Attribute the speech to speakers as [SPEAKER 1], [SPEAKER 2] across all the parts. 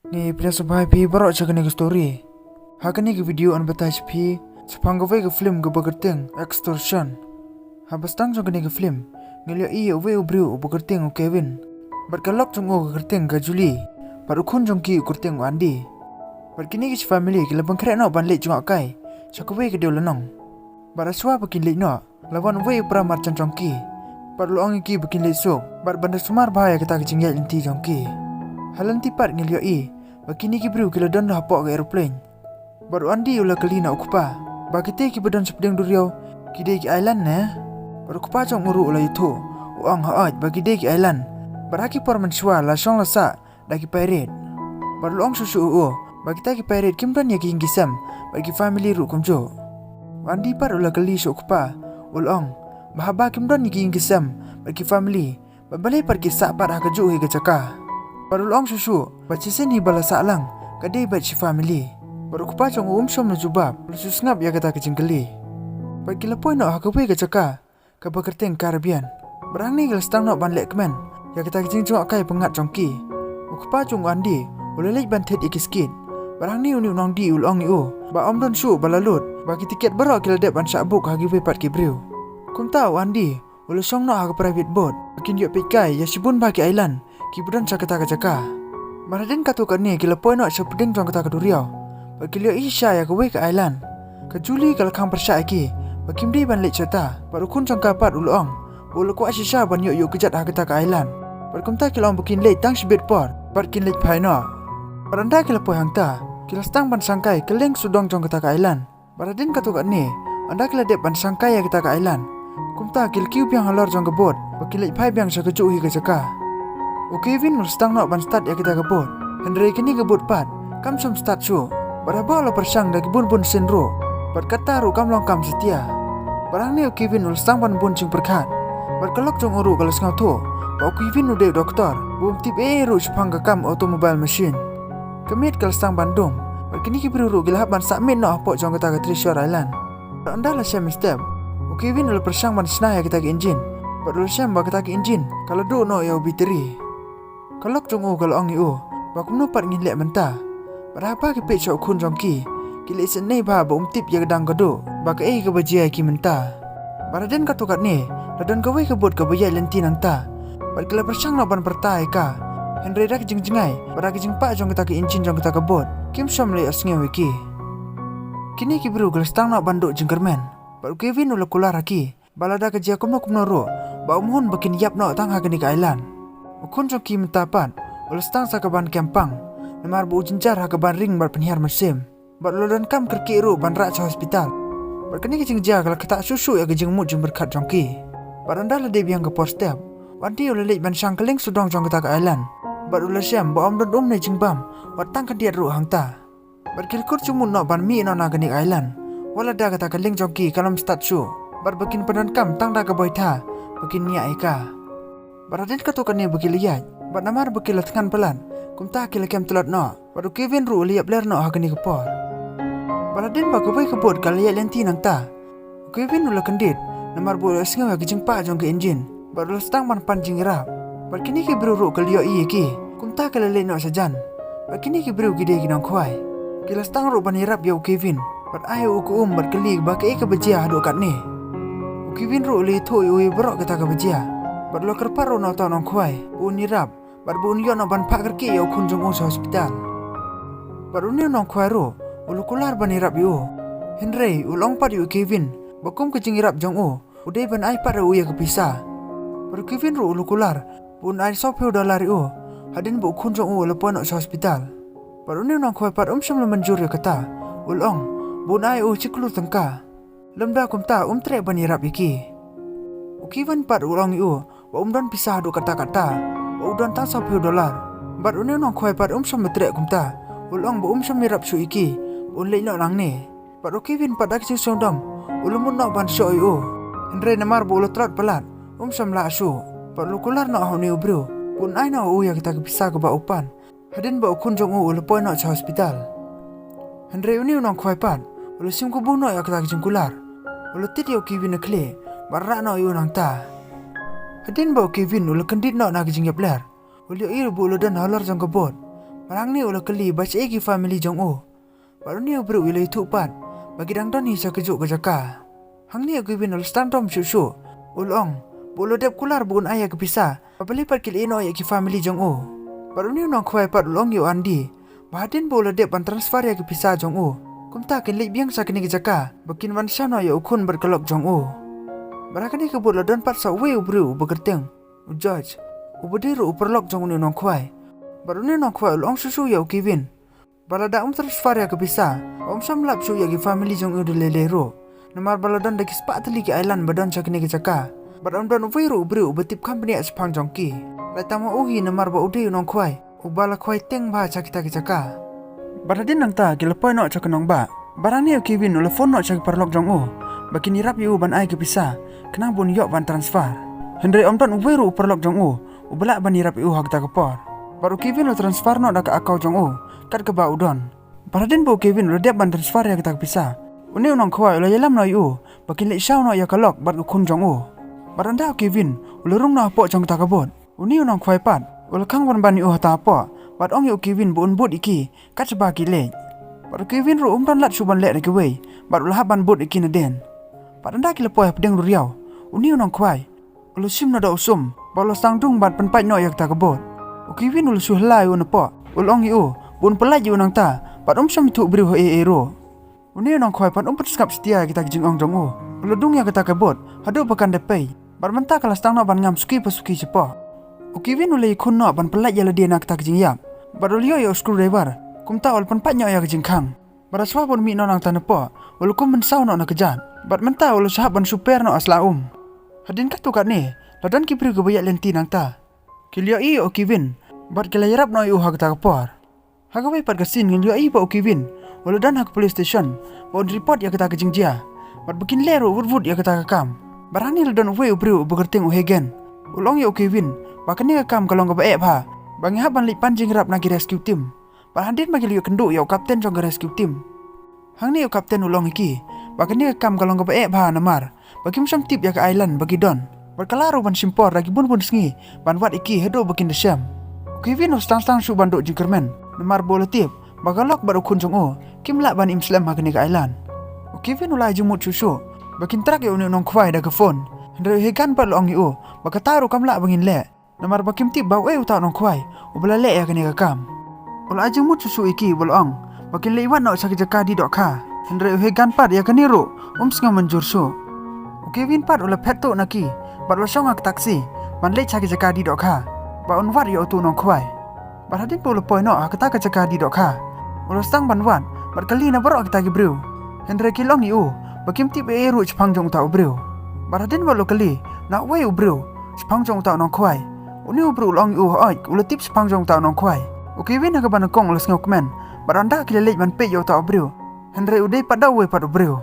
[SPEAKER 1] Ni pina sabai pi barok cakani ke story. Hakani ke video an bataj pi sepang ke film ke bagerteng extortion. Habastang cakani ke film ngelio iya uwe ubriu bagerteng Kevin. Berkalok cungo ke gerteng ke Julie. Baru kun jongki gerteng Andi. Berkini ke family ke lebang keren no ban lek cungak kai. Cakawe ke dia lenong. Baraswa bakin lek no lawan uwe pramar congki. Baru loang iki bakin lek sok. Bar bandar sumar bahaya kita kecinggal inti jongki. Halan tipat ngelio Bakini ki bru kila don hapok ke aeroplane. Baru Andi ulah kali nak ukupa. Bakite ki badan sepedang duriau. Kide ki island ne. Baru kupa cong uru ulah itu. Uang haaj bagi de ki island. Baraki porman shwa la shong la sa daki pirate. Baru luang susu bagi ta ki pirate kimdan ya ki hingisam bagi family ru kumjo. Andi par ulah kali so ukupa. Ulong bahaba kimdan ya ki hingisam bagi family. Babalai par ki sa par hakajo hi gacaka. Baru luang susu baci seni bala salang kadai baci family. Baru kupa cong som na jubab lusus ngap ya kata kecingkeli. Bagi lepoi nak hakawe gacaka ke bakerteng Caribbean. Berang ni gelstang nak ban lekmen ya kata kecing cong kai pengat congki. Kupa cong Andi ulelek ban tet ikiskit. Berang ni uni unang di ulong ni ba om don shu balalut bagi tiket berok kila dep ban sabuk hagi we pat kibriu. Kum tahu Andi ulu song nak hak private boat bikin yuk pikai ya sibun bagi island kibudan cakata-caka. Maradin katukan ni kila poin nak sepeding tuang kata keduriau. Bagi liok isya ya kewe ke island. Ke Juli kalau kang persyak iki. Bagi mdi ban lek cerita. Baru kun cang kapat ulong. Ulu kuat sisa ban yuk kejat hak kata ke island. Baru kumta kila orang bikin lek tang sebet por. Baru kin lek pai no. Baranda kila poin hang ta. Kila stang ban sangkai keleng sudong cang kata ke island. Maradin katukan ni. Anda kila dep ban sangkai ya kata ke island. Kumta kil kiu biang halor cang kebot. Bagi lek pai biang sakejuk hi ke caka. Kevin mustang nak ban start ya kita kebut. Henry kini kebut pat. Kam som start show. Baraba lo persang dari bun senro. Berkata ru kam long kam setia. Barang ni Kevin mustang ban bun cing perkat. Berkelok cong uru kalau sengau tu. Bau Kevin udah doktor. Bum tip ru sepang ke kam automobile machine. Kemit kalau stang Bandung. Berkini kibru ru gila ban sakmin nak apok cong kita ke Treasure Island. Anda lah siam step. Kevin lo persang ban senah ya kita ke engine. Baru siam ba kita ke engine. Kalau do no ya biteri. Kalok cungu kalau ang iu, bakum nupat ngilek mentah. Berapa ke pek cok kun jongki, kilek senai bah tip ya gedang kedo, bak ke bajai ki mentah. Baraden katukat ni, ladan kawe kebut ke bayai lenti nang ta. Bar kala persang nak ban pertai ka. Henry rak jeng-jengai, barak jeng pak jong kita ke incin jong kita kebut. Kim som le asnge wiki. Kini ki bru gelstang nak banduk jengkermen. Baru Kevin ula kular aki. Balada kerja kumno ro, ba umhun bakin yap nak tang hagani ke island. Ukun jongki mentapan, ulastang sa kaban kempang, namar bu jenjar ha kaban ring bar penhiar mesim. Bar lodan kam kerki ru ban rak sa hospital. Bar kini kecing jah kalau ketak susu ya kejeng mut jeng berkat jongki. Bar anda lah debi yang ke pos step. Wanti ulelek ban sang keling sudong jong ketak island. Bar ulasem ba om don ne jeng bam, bar tang kediat ru hang ta. Bar kilkur cumut nak ban mi no na kenik island. Wala da ketak keling jongki kalam start show. Bar bakin pedan kam tang da ke boita, bakin niak eka. Baradin katukan ni bagi liat. Bat namar bagi latkan pelan. Kumta kila kem telat no. Baru Kevin ru liat bler no hakani kepor. Baradin bagi bayi kebut kalau liat lenti nang ta. Kevin ula kendit. Namar bu sengawa kejeng pak jong ke engine. Baru stang man pancing rap. Bat kini ki bru ru kaliyo iye ki. Kumta kala liat no sajan. Bat kini ki bru gide ki nang kuai. Kila stang ru bani rap ya Kevin. Bat ayo uku bat keli baki ke bejia hadu kat ni. Kevin ru li tu iwe berok kata ke bejia. Bar lo kerparo na tau nang kuai, buun nirap, bar buun yo na ban pak kerki ya ukun jong sa hospital. Bar unyo nang kuai ro, ulu kular ban nirap yo. Henry ulong pat yo Kevin, bakum kecing nirap jong udai ban ai pat ro ya kepisah. Bar Kevin ro ulu kular, buun ai $10 yo, hadin bu ukun jong lepo nak sa hospital. Bar unyo nang kuai pat som le manjur ya kata, ulong, buun ai ciklu tengka. Lemda kumta trek ban nirap iki. Kevin pat ulong yo. Ba don pisah do kata-kata. Ba don tang $10. Bar unyo nang kuai pat som metrek kumta. Ulong ba som mirap su iki. Ulei no nang ni. Bar Kevin pat dak sing sondom. Ulumun no ban syo yo. Henry namar bu ulotrat pelat. Som la su. Bar lukular no hau ni bro. Pun ai no ya kita pisah ke ba upan. Hadin ba ukun jong ulopoi no sa hospital. Henry unyo nang kuai pat. Ulu sim ku bu no ya kita jengkular. Ulu tit yo Kevin kle. Bar no yo nang ta. Hadin bau Kevin ula kendit nak nak jing bler. Uli ir bu ula dan halar jang kebot. Barang ni ulah keli baca egi family jong baru ni bro wilai tu pat bagi dang don hi sa kejuk ke jaka. Hang ni Kevin ul stand tom shu ulong bolo dep kular bukan ayah kepisa papali pat kili ino ki family jong baru ni nong khwai pat ulong yu andi bahadin bolo dep ban transfer ya kepisa jong kumta kin lek biang sa kini ke jaka bakin wan shano ya ukun berkelok jong barakani ke bolo don pat sa we bro begerteng George ubediru uperlok jong ni nong khwai baru ni nong khwai ulong susu ya Kevin balada transfer ya kepisa sam lap su ya ki family jong de lelero namar baladan de kispat li ki island badan chakni ki chaka badam dan viru bru betip company as pang jongki lai tama uhi namar ba ude nong khwai ubala khwai teng ba chakita ki chaka badadin nang ta ki lepoi no chakanong ba barani Kevin ul phone no chak parlok jong bakini rap yu ban ai ki pisa kenang bun yok ban transfer Henry omdan viru parlok jong ubala ban rap yu hak ta kapor baru Kevin ul transfer no dak akau jong kat ke ba udon Paradin bo Kevin udah dia ban transfer ya kita pisah. Uni unang khwai ulah yalam no yu, bakin lek shaw no ya kalok bat kun jong Baranda Kevin ulah rung no apo jong ta kabot. Uni unang khwai pat ulah kang ban ban yu hata apo. Bat ong yu Kevin bu unbut iki kat seba ki lek. Bar Kevin ru umdan lat suban lek ke wei. Bat ulah ban but iki na den. Baranda ki lepoi pedeng riau. Uni unang khwai ulah sim no da usum. Balos tangdung bat penpai no ya kita kabot. Kevin ulah suhlai un apo. Ulong yu bun pelaj yu nang ta. Pat sam tu beri ho ero. Uni nong khoi pat pat skap setia kita jing ong jong Peludung ya kita kebot, hadu pakan depei. Bar menta kalas tang no ban ngam suki pasuki cepo. Kevin ulai kun no ban pelaj ya dia nak tak jing yap. Bar ulio ya screwdriver. Kum ta ul pan patnya ya jing khang. Bar aswa pun mi no nang tanepo. Ul kum men saw no na kejat. Bar menta ul sahab ban super no aslaum. Hadin kat tu kat ni, ladan ki pri ke bayak lenti nang ta. Kilio i Kevin. Bar kelayarap no yu hak ta kapor. Hagawai pat kasin ngin ai pa Kevin wala dan hak police station on report ya kita kejing dia bat bikin lero wud ya kita kam barani dan we bro begerting uhegen ulong ya Kevin bakani kam kalong ka bae pha bangi haban li panjing rap nagi rescue team barandin bagi liu kenduk ya kapten jong rescue team hang ni ya kapten ulong iki bakani kam kalong ka bae pha namar bagi sam tip ya ke island bagi don berkalaro ban simpor lagi bun sngi ban wat iki hedo bikin desam Kevin stang su banduk jingkermen Nemar bola tip, bagalok baru kun jong kim lak ban imslam hakni ke island. Kevin ulai jumut susu, bakin trak ya unong khwai da ke phone. Hendra hegan pat long yu, bakataru kam lak bangin le. Nemar bakim tip bau uta nong khwai, ubala le ya kini ke kam. Ulai jumut susu iki bolong, bakin le iwan no sakit jaka di dok kha. Hendra hegan pat ya kini ru, sngam menjur su. Kevin pat ula peto naki, bat lo songak taksi, ban le sakit jaka di dok kha. Ba unwar ya utu nong khwai. Barhadin pula poin no kita kecaka di dok ha. Ulas tang banwan, berkali na barok kita gebrew. Hendra kilong yu, bakim tip eru cepang jong tau brew. Barhadin balo kali, nak way ubrew, cepang jong tau nong kwai. Uni ubrew long yu oi, ula tip cepang jong tau nong kwai. Kevin nak ban kong ulas ngokmen, baranda kilelej ban pe yo tau brew. Hendra udai pada we pada brew.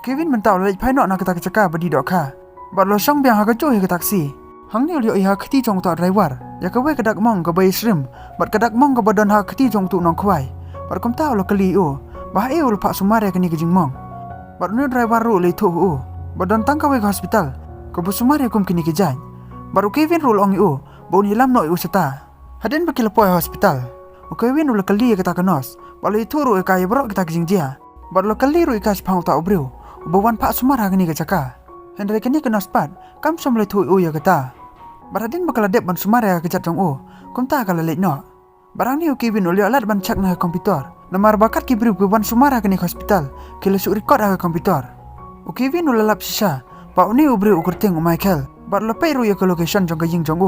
[SPEAKER 1] Kevin mentau lej pai no nak kita kecaka badi dok ha. Balo song biang ha kejoh ke taksi. Hang ni ulio iha keti jong tau driver. Ya kawe kedak mong ke bayi shrimp, bat kedak mong ke badan ha keti jong tu nong kwai. Bat kum tau lo keli bah ul pak sumar ya keni kejing mong. Bat nu driver ru le tu badan tang kawe ke hospital. Ke bu sumar ya kum kini kejai. Baru Kevin ru long bau hilam no seta. Hadin bakil poi hospital. Kevin ul keli kita kenos. Balu itu ru kaya brok kita kejing dia. Bat lo keli ru ikas pang tau bru. Bawan pak sumar ha keni kecaka. Hendra keni kenos pat, kam som le tu ya kata. Baradin bakal adep ban sumara kejat jong kum ta kala lek no. Barang ni Kevin ulio alat ban cak na komputer. Namar bakat ki beri ban sumara kini hospital. Kila su record ha komputer. Kevin ulalap sisa. Pa uni ubri ukurting Michael. Bar lo pay ru ya ke location jong ka ying jong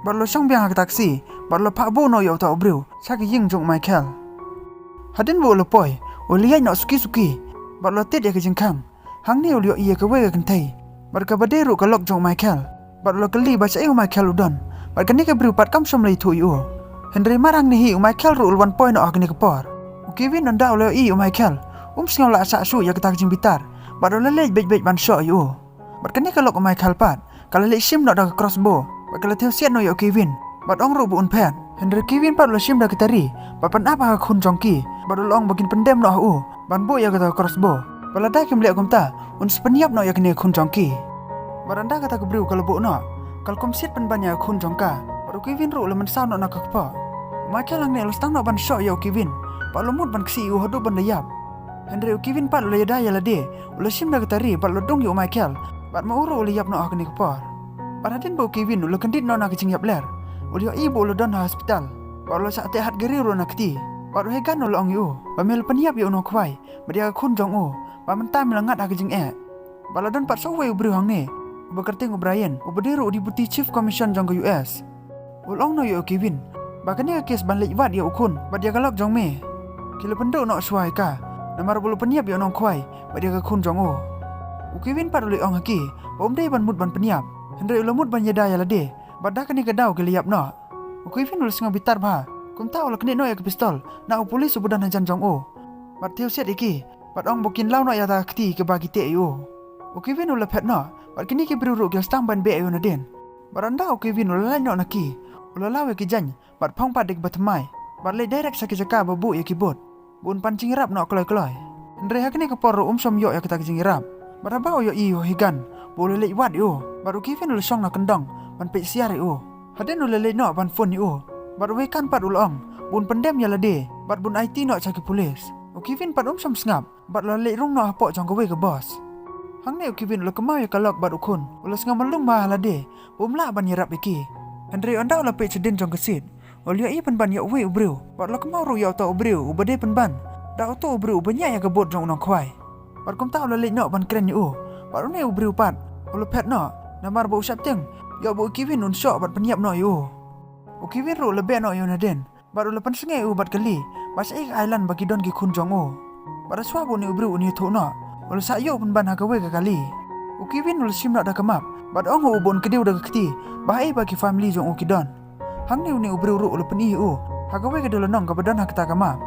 [SPEAKER 1] Bar lo sang biang ha taksi. Bar lo pak bo no ya ta ubri. Sa ka ying jong Michael. Hadin bo lo poi. Uliai no suki. Bar lo tet ya ke jengkang. Hang ni ulio iya ke we kentai. Bar ka baderu ka lok jong Michael. Bat lo keli baca Michael udon. Bat kani ke berupat kam som lai tu yu. Henry marang ni Michael ru ulwan point no akni kepor. Kevin nanda ulo Michael. Singau la sa su ya ketak jing bitar. Bat lo lej bej ban so yu. Bat kani ke lok Michael pat. Kalau le sim no da crossbow. Bat kalau tiu siat no yo Kevin. Bat ong ru bu un pen. Henry Kevin pat lo sim da ketari. Bat pan apa ka kun jongki. Bat lo ong bakin pendem no ban bo ya kata crossbow. Balada kim le kumta. Sepenyap no ya kini kun jongki. Baranda kata ke beriu kalau bu no. Kalau kom siat penbanyak kun jongka. Baru Kevin ru lemen sao no nak kepa. Michael lang ne stang nak ban shot ya Kevin. Pak lomut ban ksi u hodo ban layap. Henry Kevin pat lo yada ya lade. Ulah sim dah ketari pat lo dong yo Michael. Pat mau uro layap no akni kepar. Pat hadin bau Kevin ulah kendit no nak kecing yap ler. Ulah ibu ulah don hospital. Pat lo sak tehat geri ro nak ti. Pat lo hegan no long yo. Pamel peniap yo no kwai. Badia khun jong o. Pat mentam langat ak kecing e. Pat lo don pat so we ubru hang ne. Bekerting O'Brien, ubediru di Deputy Chief Commission jong ke US. Ulong no yo Kevin. Bakanya kes ban lejwat ya ukun, badia galak jong me. Kila penduk nak suai ka. Namar bulu peniap ya nong kwai, badia ka kun jong o. Kevin pat uli ong haki, bom dei ban mut ban peniap. Hendrai ulamut ban yada ya lade. Badah kani kedau ke liap no. Kevin ul singa bitar bah. Kum tahu la keni no ya ke pistol. Na polis ubudan hanjan jong o. Bat tiu set iki. Bat ong bokin lau no ya ta kti ke bagi te yo. Kevin ul pet no. Bat kini ke beruruk ke stang ban be ayo na den. Baranda Kevin ul lai no naki. Ul lawe ke jan. Bat phong padik batemai. Bat le direct sakit jaka babu ya kibot. Bun pancing rap no kloy. Hendrai hakni ke porro som yo ya kita kecing rap. Barabao yo iyo higan. Boleh le wat yo. Baru Kevin ul song na kendong. Ban pe siar yo. Haden ul le no ban phone yo. Baru wekan pat ul ong. Bun pendem ya lade. Bat bun IT no caki polis. Kevin pat som sngap. Bat la le rung no hapok jong kowe ke bos. Hang ne Kevin ul kemau ya kalok bat ukun. Ul sngam malung bah lade. Bumla ban yirap iki. Hendrai anda ul pe cedin jong kesit. Ul ya i ban ya we ubrew. Bat la kemau ru ya ta ubrew ubade ban. Da auto ubrew banya ya kebot jong nong kwai. Bat kum tahu la le no ban keren yo. Bat ne ubrew pat. Ul pet no. Namar bau syap teng. Ya bau Kevin un syok bat peniap no yo. Kevin ru lebe no yo na den. Bat ul pan sengai u bat kali. Bas ik island bagi don ki kun jong o. Bat swabo ni ubrew ni tho no. Ul sa yo pun ban hakawe ke kali. Kevin ul sim nak dah kemap. Bat ong ubon kedeu dah keti. Bahai bagi family jong ukidon. Hang ni ubrew ru ul pen i u. Hakawe ke dolo nong ka badan hak ta kemap.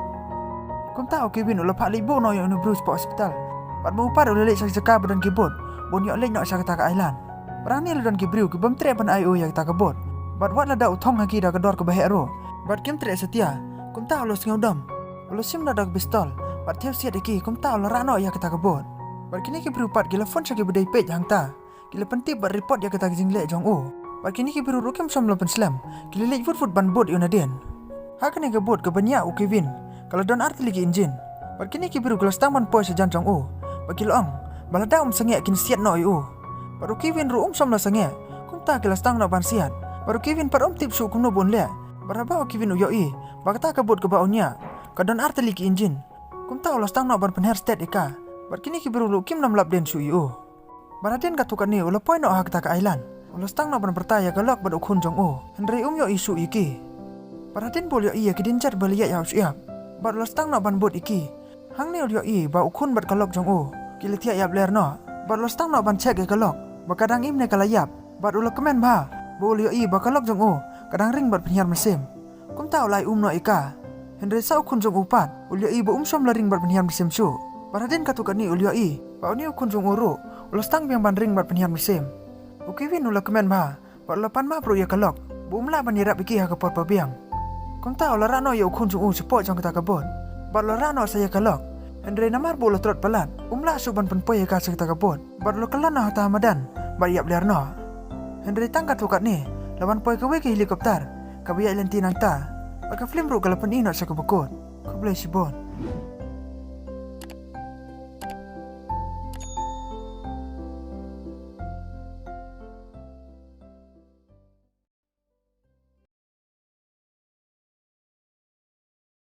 [SPEAKER 1] Kum tahu Kevin ul pak libo no yo nu Bruce pa hospital. Bat mau par ul lek sak jaka badan kibot. Bon yo lek nak sak ta ka island. Berani le don kibrew ke bam tre pan IO yang ta kebot. Bat wat la da uthong haki da kedor ke bahero. Bat kim tre setia. Kum tahu lo singudam. Ul sim na dak pistol. Bat theo siat iki kum tahu lo rano ya kita kebot. Bat kini ki berupat gila phone saki bedai page hang ta. Gila penting bat report ya kita jingle jong o. Bat kini ki beru rokem som lopen slam. Gila lek foot ban bot yo na den. Ha kini ke bot ke banya u Kevin. Kalau don arti lagi engine. Bat kini ki beru kelas taman poi sejan jong o. Bat kilo ong. Balada sengek kin siat no yo. Baru Kevin ru som la sengek. Kum ta kelas tang no ban siat. Baru Kevin par tip su kum no bon le. Baraba Kevin yo i. Bakta ke bot ke baonya. Kadon arti lagi engine. Kum ta ulas tang no ban penher state eka. Bat kini ki beru lu kim nam lap den su yo. Baraden katukan ni ula poi no hak ta ka island. Ulas tang no ban pertaya galak bad ukun jong o. Hendrai yo isu iki. Baraden bol yo iya kidin jar baliak ya siap. Bad ulas tang no ban bot iki. Hang ni yo i ba ukun bad kalok jong o. Kila tiak yap ler no. Bad ulas tang no ban cek ke kalok. Bakadang im ne kalayap. Bad ula kemen ba. Bol yo i ba kalok jong o. Kadang ring bad penyiar mesim. Kum tahu lai no ika. Hendrai sa ukun jong upat. Ul yo i ba som la ring bad penyiar mesim su. Baraden katukan ni ul yo i. Ba ni ukun jong uru. Ulas tang biang ban ring bad penyiar mesim. Kevin ula kemen ba. Bad lapan ma pro ya kalok. Bumla ban yirap iki ha ke pot biang. Kum tahu la rano ya ukun jong u support jong kita kebot. Bad la rano saya kalok. Hendrai namar bola trot pelat. Umla suban penpoy ka sa kita kebot. Bad lo kelan na hata Hamadan. Bad yap ler no. Hendrai tangkat tukat ni. Lawan poy kawe ke helikopter. Kabiya ilanti nang ta. Baka film ro kalapan inot sa kabukot. Kablay si Bon.